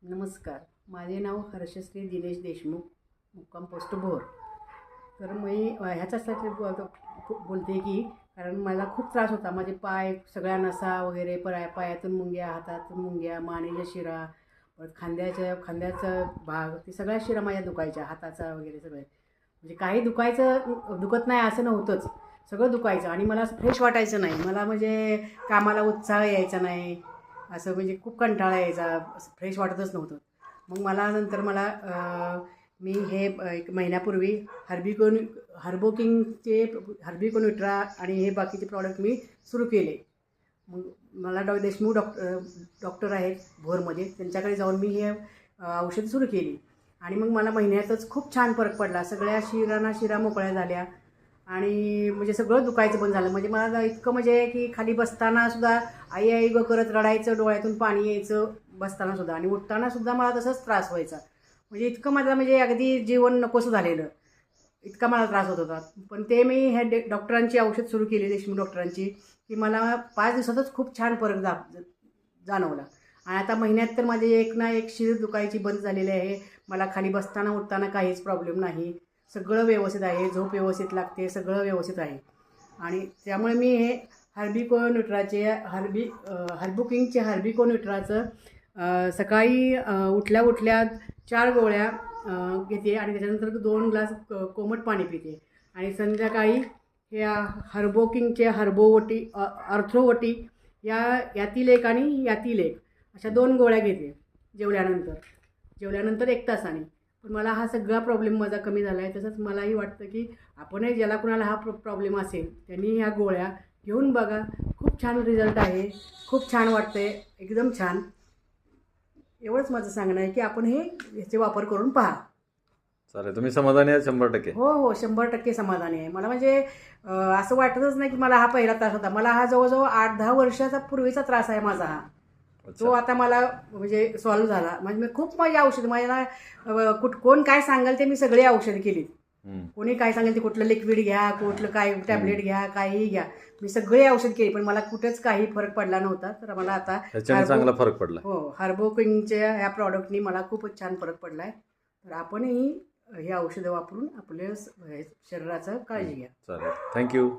नमस्कार, माझे नाव हर्षश्री दिनेश देशमुख, मुक्काम पोस्ट भोर. तर मी ह्याच्यासाठी बोलते की कारण मला खूप त्रास होता. माझे पाय सगळ्या नसा वगैरे, पायातून मुंग्या, हातातून मुंग्या, मानेच्या शिरा, परत खांद्याचा भाग, ते सगळ्या शिरा माझ्या दुखायच्या, हाताचा वगैरे सगळे. म्हणजे काही दुखत नाही असं नव्हतंच, सगळं दुखायचं आणि मला असं फ्रेश वाटायचं नाही. मला म्हणजे कामाला उत्साह यायचा नाही, असं म्हणजे खूप कंटाळा यायचा, असं फ्रेश वाटतच नव्हतं. मग मी हे एक महिन्यापूर्वी हर्बिकोनिट्रा आणि हे बाकीचे प्रॉडक्ट मी सुरू केले. मग मला देशमुख डॉक्टर आहेत भोरमध्ये, त्यांच्याकडे जाऊन मी हे औषध सुरू केली आणि मग मला महिन्यातच खूप छान फरक पडला. सगळ्या शिरा मोकळ्या झाल्या आणि म्हणजे सगळं दुखायचं बंद झालं. म्हणजे मला इतकं म्हणजे की खाली बसताना सुद्धा आई आई ग करत रडायचं, डोळ्यातून पाणी यायचं बसताना सुद्धा, आणि उठताना सुद्धा मला तसंच त्रास व्हायचा. म्हणजे इतकं मला म्हणजे अगदी जीवन नकोसं झालेलं, इतका मला त्रास होत होता. पण ते मी ह्या डॉक्टरांची औषध सुरू केली, देशमुख डॉक्टरांची, की मला 5 दिवसातच खूप छान फरक जाणवला. आणि आता महिन्यात तर माझे एक ना एक शिर दुखायची बंद झालेली आहे. मला खाली बसताना उठताना काहीच प्रॉब्लेम नाही, सगळं व्यवस्थित आहे, झोप व्यवस्थित लागते, सगळं व्यवस्थित आहे. आणि त्यामुळे मी हे हर्बिकोनिट्राचं सकाळी उठल्या 4 गोळ्या घेते आणि त्याच्यानंतर 2 ग्लास कोमट पाणी पिते. आणि संध्याकाळी ह्या हर्बोवटी अर्थ्रोवटी यातील एक आणि यातील एक अशा 2 गोळ्या घेते जेवल्यानंतर 1 तासाने. पण मला हा सगळा प्रॉब्लेम माझा कमी झाला आहे. तसंच मलाही वाटतं की आपणही ज्याला कुणाला हा प्रॉब्लेम असेल त्यांनी ह्या गोळ्या घेऊन बघा. खूप छान रिझल्ट आहे, खूप छान वाटते, एकदम छान. एवढंच माझं सांगणं आहे की आपण ह्याचे वापर करून पहा. चालेल. तुम्ही समाधानी आहात 100%? हो, 100% समाधानी आहे. मला म्हणजे असं वाटतच नाही की मला हा पहिला त्रास होता. मला हा जवळजवळ 8-10 वर्षाचा पूर्वीचा त्रास आहे माझा हा. तो आता मला म्हणजे सॉल्व्ह झाला. म्हणजे मी खूप माझी औषध माझ्याला कोण काय सांगाल ते मी सगळे औषध केली. कोणी काय सांगेल ते, कुठलं लिक्विड घ्या, कुठलं काय टॅबलेट घ्या, काहीही घ्या, मी सगळे औषध केली, पण मला कुठेच काही फरक पडला नव्हता. तर मला आता ह्याच्याने चांगला फरक पडला. हो, हर्बोकिंगच्या ह्या प्रॉडक्टनी मला खूपच छान फरक पडला आहे. तर आपणही हे औषधं वापरून आपल्या शरीराचं काळजी घ्या. चालेल. थँक्यू.